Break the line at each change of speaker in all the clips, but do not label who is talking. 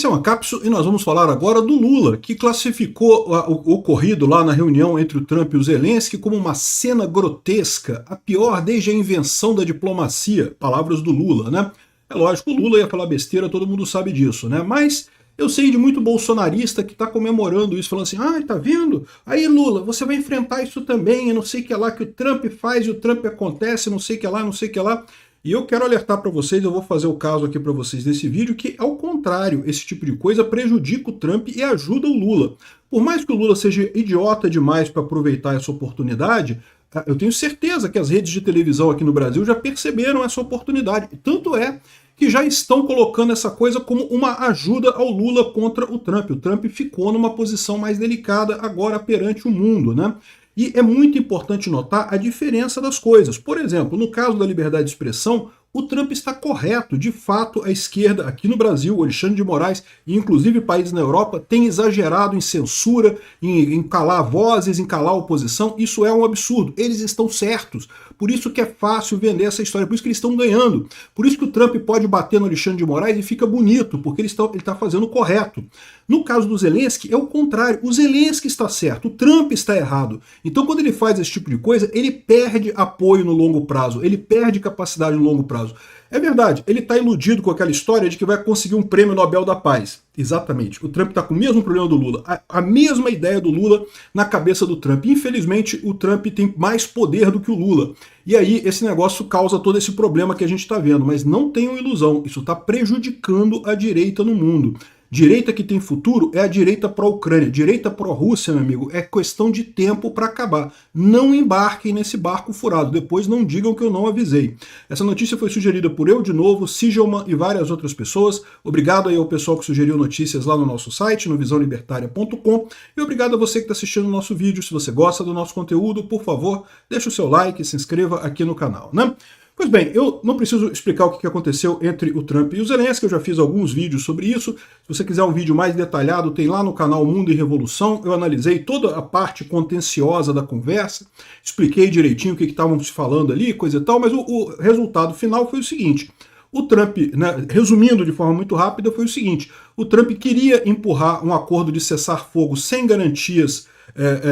Esse é uma cápsula e nós vamos falar agora do Lula, que classificou o ocorrido lá na reunião entre o Trump e o Zelensky como uma cena grotesca, a pior desde a invenção da diplomacia, palavras do Lula, né? É lógico, o Lula ia falar besteira, todo mundo sabe disso, né? Mas eu sei de muito bolsonarista que está comemorando isso, falando assim, tá vendo? Aí Lula, você vai enfrentar isso também, não sei o que lá, que o Trump faz e o Trump acontece, não sei o que lá, não sei o que lá. E eu quero alertar para vocês, eu vou fazer o caso aqui para vocês nesse vídeo, que ao contrário, esse tipo de coisa prejudica o Trump e ajuda o Lula. Por mais que o Lula seja idiota demais para aproveitar essa oportunidade, eu tenho certeza que as redes de televisão aqui no Brasil já perceberam essa oportunidade. Tanto é que já estão colocando essa coisa como uma ajuda ao Lula contra o Trump. O Trump ficou numa posição mais delicada agora perante o mundo, né? E é muito importante notar a diferença das coisas. Por exemplo, no caso da liberdade de expressão, o Trump está correto. De fato, a esquerda aqui no Brasil, o Alexandre de Moraes e inclusive países na Europa, tem exagerado em censura, em calar vozes, em calar a oposição. Isso é um absurdo. Eles estão certos. Por isso que é fácil vender essa história, por isso que eles estão ganhando. Por isso que o Trump pode bater no Alexandre de Moraes e fica bonito, porque ele está fazendo o correto. No caso do Zelensky, é o contrário. O Zelensky está certo, o Trump está errado. Então, quando ele faz esse tipo de coisa, ele perde apoio no longo prazo, ele perde capacidade no longo prazo. É verdade, ele está iludido com aquela história de que vai conseguir um prêmio Nobel da Paz. Exatamente, o Trump está com o mesmo problema do Lula, a mesma ideia do Lula na cabeça do Trump. Infelizmente, o Trump tem mais poder do que o Lula. E aí, esse negócio causa todo esse problema que a gente está vendo. Mas não tenham ilusão, isso está prejudicando a direita no mundo. Direita que tem futuro é a direita pró-Ucrânia. Direita pró-Rússia, meu amigo, é questão de tempo para acabar. Não embarquem nesse barco furado. Depois não digam que eu não avisei. Essa notícia foi sugerida por eu de novo, Sigelman e várias outras pessoas. Obrigado aí ao pessoal que sugeriu notícias lá no nosso site, no visãolibertaria.com. E obrigado a você que está assistindo o nosso vídeo. Se você gosta do nosso conteúdo, por favor, deixe o seu like e se inscreva aqui no canal, né? Pois bem, eu não preciso explicar o que aconteceu entre o Trump e o Zelensky, eu já fiz alguns vídeos sobre isso. Se você quiser um vídeo mais detalhado, tem lá no canal Mundo e Revolução. Eu analisei toda a parte contenciosa da conversa, expliquei direitinho o que estavam se falando ali, coisa e tal, mas o resultado final foi o seguinte. O Trump, né, resumindo de forma muito rápida, foi o seguinte. O Trump queria empurrar um acordo de cessar-fogo sem garantias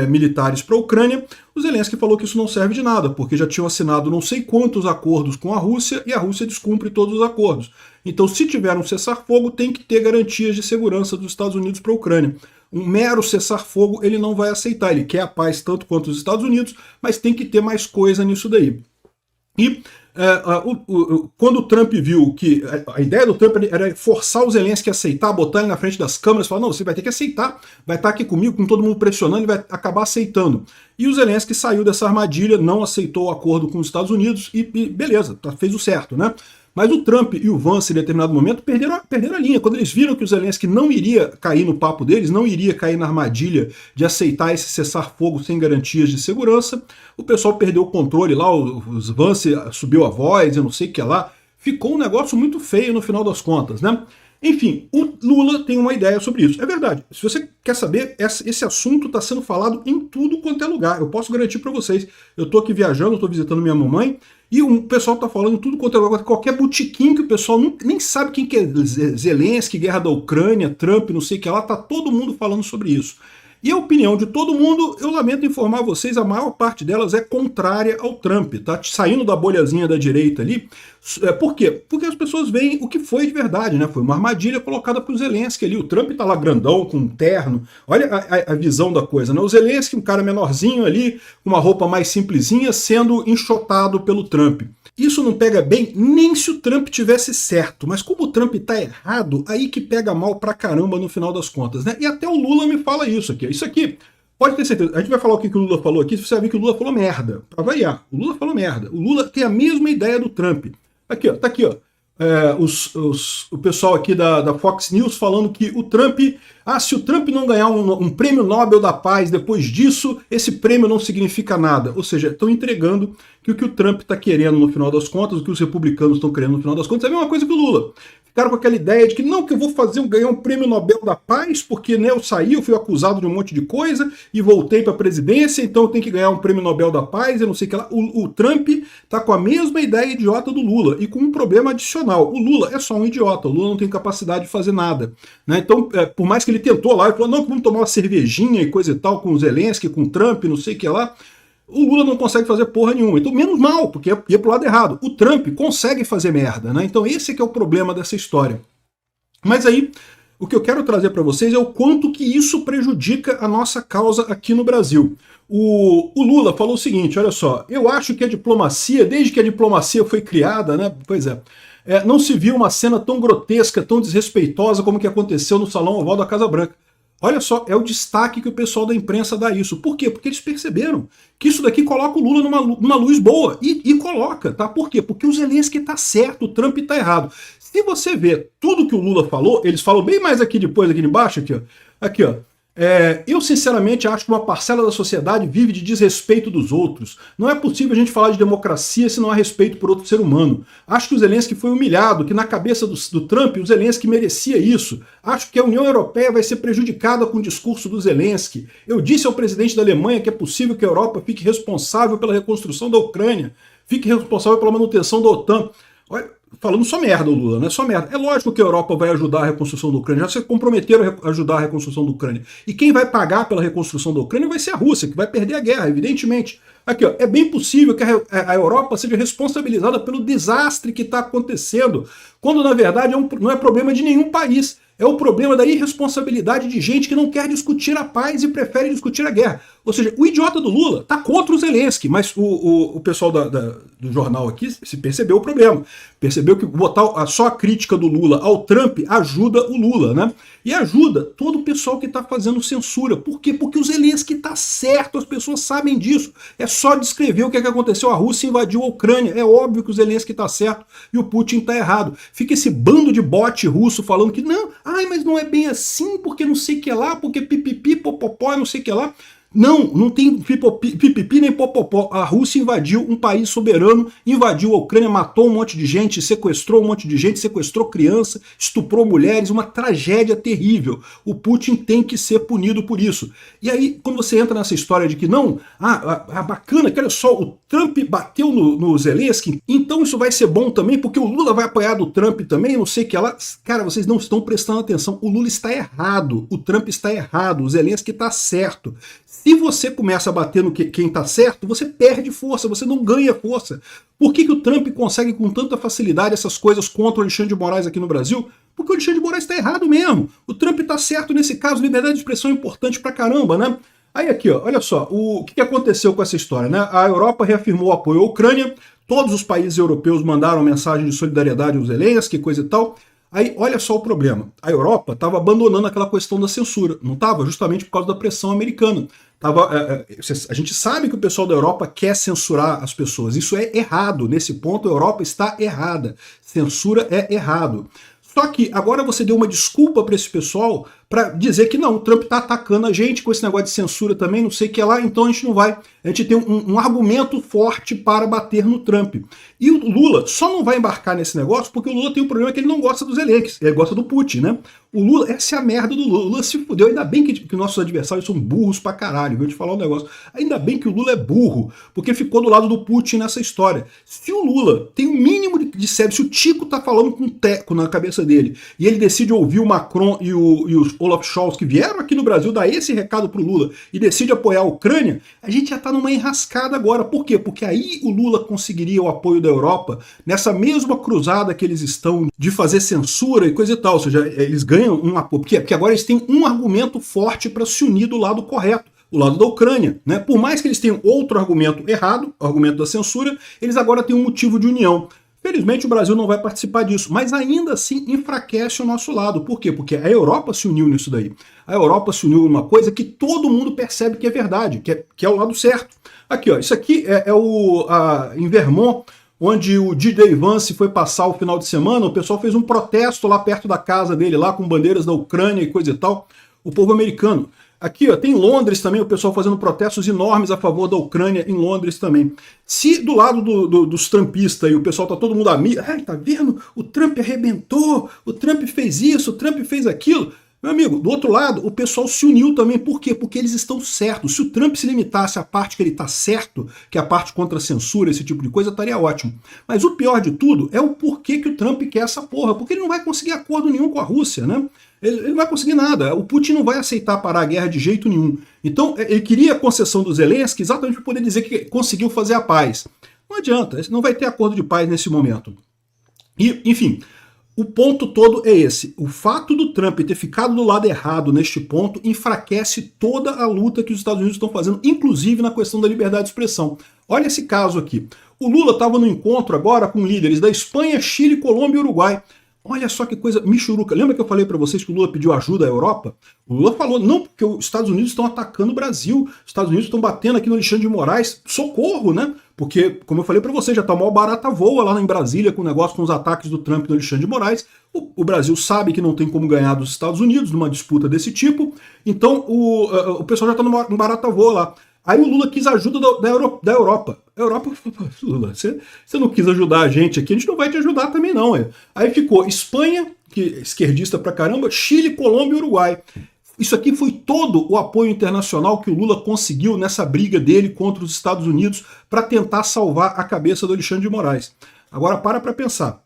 militares para a Ucrânia. O Zelensky falou que isso não serve de nada, porque já tinham assinado não sei quantos acordos com a Rússia e a Rússia descumpre todos os acordos. Então, se tiver um cessar-fogo, tem que ter garantias de segurança dos Estados Unidos para a Ucrânia. Um mero cessar-fogo ele não vai aceitar, ele quer a paz tanto quanto os Estados Unidos, mas tem que ter mais coisa nisso daí. E quando o Trump viu que a ideia do Trump era forçar o Zelensky a aceitar, botar ele na frente das câmeras, falar, não, você vai ter que aceitar, vai estar aqui comigo, com todo mundo pressionando, ele vai acabar aceitando. E o Zelensky saiu dessa armadilha, não aceitou o acordo com os Estados Unidos e beleza, fez o certo, né? Mas o Trump e o Vance, em determinado momento, perderam a linha. Quando eles viram que o Zelensky não iria cair no papo deles, não iria cair na armadilha de aceitar esse cessar-fogo sem garantias de segurança, o pessoal perdeu o controle lá, o Vance subiu a voz, eu não sei o que lá. Ficou um negócio muito feio no final das contas, né? Enfim, o Lula tem uma ideia sobre isso. É verdade, se você quer saber, esse assunto está sendo falado em tudo quanto é lugar. Eu posso garantir para vocês. Eu estou aqui viajando, estou visitando minha mamãe, e o pessoal está falando tudo quanto é lugar. Qualquer botiquim que o pessoal nem sabe quem que é Zelensky, guerra da Ucrânia, Trump, não sei o que lá, está todo mundo falando sobre isso. E a opinião de todo mundo, eu lamento informar vocês, a maior parte delas é contrária ao Trump, tá? Saindo da bolhazinha da direita ali. Por quê? Porque as pessoas veem o que foi de verdade, né? Foi uma armadilha colocada pro Zelensky ali. O Trump tá lá grandão, com um terno. Olha a visão da coisa, né? O Zelensky, um cara menorzinho ali, com uma roupa mais simplesinha, sendo enxotado pelo Trump. Isso não pega bem nem se o Trump tivesse certo, mas como o Trump tá errado, aí que pega mal pra caramba no final das contas, né? E até o Lula me fala isso aqui. Isso aqui, pode ter certeza, a gente vai falar o que o Lula falou aqui, você vai ver que o Lula falou merda, pra variar. O Lula falou merda. O Lula tem a mesma ideia do Trump. Aqui, ó, tá aqui, ó. O pessoal aqui da Fox News falando que o Trump, se o Trump não ganhar um prêmio Nobel da Paz depois disso, esse prêmio não significa nada. Ou seja, estão entregando que o Trump está querendo no final das contas, o que os republicanos estão querendo no final das contas, é a mesma coisa que o Lula. ficaram com aquela ideia de que não, que eu vou ganhar um prêmio Nobel da Paz, porque né, eu saí, eu fui acusado de um monte de coisa e voltei para a presidência, então eu tenho que ganhar um prêmio Nobel da Paz, eu não sei o que lá. O Trump está com a mesma ideia idiota do Lula e com um problema adicional. O Lula é só um idiota, o Lula não tem capacidade de fazer nada. Né? Então, por mais que ele tentou lá, ele falou, não, vamos tomar uma cervejinha e coisa e tal com o Zelensky, com o Trump, não sei o que lá, o Lula não consegue fazer porra nenhuma. Então, menos mal, porque ia pro lado errado. O Trump consegue fazer merda, né? Então, esse que é o problema dessa história. Mas aí, o que eu quero trazer para vocês é o quanto que isso prejudica a nossa causa aqui no Brasil. O Lula falou o seguinte, olha só, eu acho que a diplomacia, desde que a diplomacia foi criada, né? Pois é, não se viu uma cena tão grotesca, tão desrespeitosa como que aconteceu no Salão Oval da Casa Branca. Olha só, é o destaque que o pessoal da imprensa dá isso. Por quê? Porque eles perceberam que isso daqui coloca o Lula numa luz boa. E coloca, tá? Por quê? Porque o Zelensky tá certo, o Trump tá errado. Se você vê tudo que o Lula falou, eles falam bem mais aqui depois, aqui embaixo, aqui, ó. Aqui, ó. Eu, sinceramente, acho que uma parcela da sociedade vive de desrespeito dos outros. Não é possível a gente falar de democracia se não há respeito por outro ser humano. Acho que o Zelensky foi humilhado, que na cabeça do Trump o Zelensky merecia isso. Acho que a União Europeia vai ser prejudicada com o discurso do Zelensky. Eu disse ao presidente da Alemanha que é possível que a Europa fique responsável pela reconstrução da Ucrânia, fique responsável pela manutenção da OTAN. Olha, falando só merda o Lula, né? Só merda. É lógico que a Europa vai ajudar a reconstrução da Ucrânia, já se comprometeram a ajudar a reconstrução da Ucrânia. E quem vai pagar pela reconstrução da Ucrânia vai ser a Rússia, que vai perder a guerra, evidentemente. Aqui, ó, é bem possível que a Europa seja responsabilizada pelo desastre que está acontecendo, quando na verdade não é problema de nenhum país. É o problema da irresponsabilidade de gente que não quer discutir a paz e prefere discutir a guerra. Ou seja, o idiota do Lula está contra o Zelensky, mas o pessoal do jornal aqui se percebeu o problema. Percebeu que botar só a crítica do Lula ao Trump ajuda o Lula, né? E ajuda todo o pessoal que está fazendo censura. Por quê? Porque o Zelensky está certo, as pessoas sabem disso. É só descrever o que aconteceu. A Rússia invadiu a Ucrânia. É óbvio que o Zelensky está certo e o Putin está errado. Fica esse bando de bote russo falando que não, mas não é bem assim, porque não sei o que lá, porque pipipi, popopó, não sei o que lá. Não tem pipipi nem popopó. A Rússia invadiu um país soberano, invadiu a Ucrânia, matou um monte de gente, sequestrou um monte de gente, sequestrou criança, estuprou mulheres, uma tragédia terrível. O Putin tem que ser punido por isso. E aí, quando você entra nessa história de que não, bacana, que olha só, o Trump bateu no Zelensky, então isso vai ser bom também, porque o Lula vai apoiar do Trump também, não sei o que lá. Cara, vocês não estão prestando atenção. O Lula está errado, o Trump está errado, o Zelensky está certo. Se você começa a bater no quem está certo, você perde força, você não ganha força. Por que o Trump consegue com tanta facilidade essas coisas contra o Alexandre de Moraes aqui no Brasil? Porque o Alexandre de Moraes está errado mesmo. O Trump está certo nesse caso, liberdade de expressão é importante pra caramba, né? Aí aqui, ó, olha só, o que aconteceu com essa história, né? A Europa reafirmou o apoio à Ucrânia, todos os países europeus mandaram mensagem de solidariedade aos Zelensky, coisa e tal. Aí, olha só o problema. A Europa estava abandonando aquela questão da censura, não estava? Justamente por causa da pressão americana. A gente sabe que o pessoal da Europa quer censurar as pessoas. Isso é errado. Nesse ponto, a Europa está errada. Censura é errado. Só que agora você deu uma desculpa para esse pessoal para dizer que não, o Trump está atacando a gente com esse negócio de censura também, não sei o que lá, então a gente não vai. A gente tem um argumento forte para bater no Trump. E o Lula só não vai embarcar nesse negócio porque o Lula tem um problema que ele não gosta do Zelensky, ele gosta do Putin, né? O Lula, essa é a merda do Lula. O Lula se fudeu, ainda bem que nossos adversários são burros pra caralho, vou te falar um negócio. Ainda bem que o Lula é burro, porque ficou do lado do Putin nessa história. Se o Lula tem um mínimo de cérebro, se o Tico tá falando com um teco na cabeça dele, e ele decide ouvir o Macron e os Olaf Scholz que vieram aqui no Brasil dar esse recado pro Lula e decide apoiar a Ucrânia, a gente já tá numa enrascada agora. Por quê? Porque aí o Lula conseguiria o apoio da Europa nessa mesma cruzada que eles estão de fazer censura e coisa e tal. Ou seja, eles ganham um apoio. Porque agora eles têm um argumento forte para se unir do lado correto, o lado da Ucrânia, né? Por mais que eles tenham outro argumento errado, o argumento da censura, eles agora têm um motivo de união. Felizmente o Brasil não vai participar disso, mas ainda assim enfraquece o nosso lado. Por quê? Porque a Europa se uniu nisso daí. A Europa se uniu numa coisa que todo mundo percebe que é verdade, que é o lado certo. Aqui, ó, isso aqui em Vermont, onde o DJ Vance foi passar o final de semana, o pessoal fez um protesto lá perto da casa dele, lá com bandeiras da Ucrânia e coisa e tal. O povo americano. Aqui, ó, tem Londres também, o pessoal fazendo protestos enormes a favor da Ucrânia em Londres também. Se do lado dos trumpistas e o pessoal tá todo mundo amigo, ai, tá vendo? O Trump arrebentou, o Trump fez isso, o Trump fez aquilo. Meu amigo, do outro lado, o pessoal se uniu também. Por quê? Porque eles estão certos. Se o Trump se limitasse à parte que ele está certo, que é a parte contra a censura, esse tipo de coisa, estaria ótimo. Mas o pior de tudo é o porquê que o Trump quer essa porra. Porque ele não vai conseguir acordo nenhum com a Rússia, né? Ele não vai conseguir nada. O Putin não vai aceitar parar a guerra de jeito nenhum. Então, ele queria a concessão do Zelensky exatamente para poder dizer que conseguiu fazer a paz. Não adianta, não vai ter acordo de paz nesse momento. E, enfim... O ponto todo é esse. O fato do Trump ter ficado do lado errado neste ponto enfraquece toda a luta que os Estados Unidos estão fazendo, inclusive na questão da liberdade de expressão. Olha esse caso aqui. O Lula estava no encontro agora com líderes da Espanha, Chile, Colômbia e Uruguai. Olha só que coisa michuruca. Lembra que eu falei para vocês que o Lula pediu ajuda à Europa? O Lula falou, não, porque os Estados Unidos estão atacando o Brasil, os Estados Unidos estão batendo aqui no Alexandre de Moraes, socorro, né? Porque, como eu falei para vocês, já tá mó barata voa lá em Brasília com o negócio, com os ataques do Trump e do Alexandre de Moraes. O Brasil sabe que não tem como ganhar dos Estados Unidos numa disputa desse tipo, então o pessoal já tá no barata voa lá. Aí o Lula quis ajuda da Europa. A Europa falou, Lula, você não quis ajudar a gente aqui, a gente não vai te ajudar também não. Aí ficou Espanha, que é esquerdista pra caramba, Chile, Colômbia e Uruguai. Isso aqui foi todo o apoio internacional que o Lula conseguiu nessa briga dele contra os Estados Unidos para tentar salvar a cabeça do Alexandre de Moraes. Agora para pensar.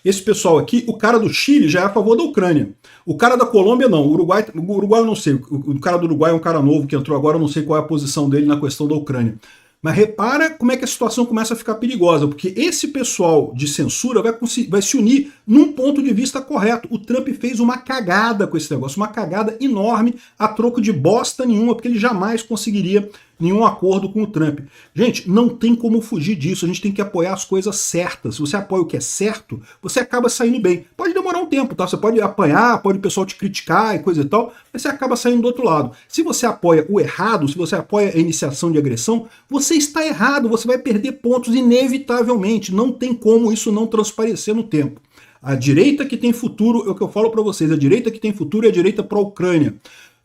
Esse pessoal aqui, o cara do Chile já é a favor da Ucrânia. O cara da Colômbia não. O Uruguai eu não sei. O cara do Uruguai é um cara novo que entrou agora, eu não sei qual é a posição dele na questão da Ucrânia. Mas repara como é que a situação começa a ficar perigosa, porque esse pessoal de censura vai se unir num ponto de vista correto. O Trump fez uma cagada com esse negócio, uma cagada enorme a troco de bosta nenhuma, porque ele jamais conseguiria nenhum acordo com o Trump. Gente, não tem como fugir disso, a gente tem que apoiar as coisas certas. Se você apoia o que é certo, você acaba saindo bem. Pode demorar um tempo, tá? Você pode apanhar, pode o pessoal te criticar e coisa e tal, mas você acaba saindo do outro lado. Se você apoia o errado, se você apoia a iniciação de agressão, você está errado, você vai perder pontos inevitavelmente. Não tem como isso não transparecer no tempo. A direita que tem futuro, é o que eu falo para vocês, a direita que tem futuro é a direita pró-Ucrânia.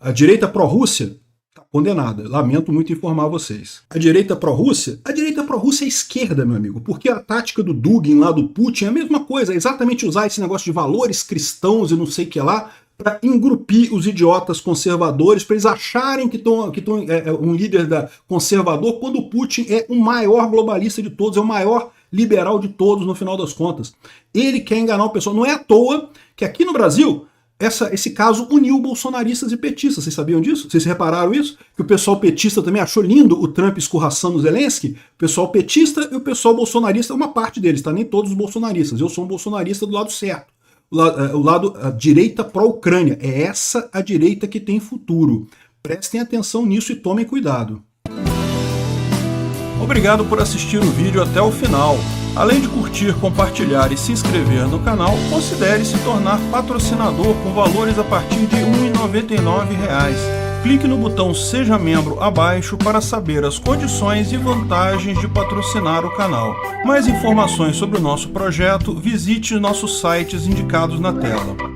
A direita pró-Rússia condenada. Lamento muito informar vocês. A direita pró-Rússia? A direita pró-Rússia é esquerda, meu amigo, porque a tática do Dugin lá do Putin é a mesma coisa, é exatamente usar esse negócio de valores cristãos e não sei o que lá, para engrupir os idiotas conservadores, para eles acharem que estão um líder conservador, quando o Putin é o maior globalista de todos, é o maior liberal de todos no final das contas. Ele quer enganar o pessoal. Não é à toa que aqui no Brasil esse caso uniu bolsonaristas e petistas. Vocês sabiam disso? Vocês repararam isso? Que o pessoal petista também achou lindo o Trump escorraçando o Zelensky? O pessoal petista e o pessoal bolsonarista, uma parte deles, tá? Nem todos os bolsonaristas. Eu sou um bolsonarista do lado certo. A direita pró-Ucrânia. É essa a direita que tem futuro. Prestem atenção nisso e tomem cuidado. Obrigado por assistir o vídeo até o final. Além de curtir, compartilhar e se inscrever no canal, considere se tornar patrocinador com valores a partir de R$ 1,99. Clique no botão Seja Membro abaixo para saber as condições e vantagens de patrocinar o canal. Mais informações sobre o nosso projeto, visite nossos sites indicados na tela.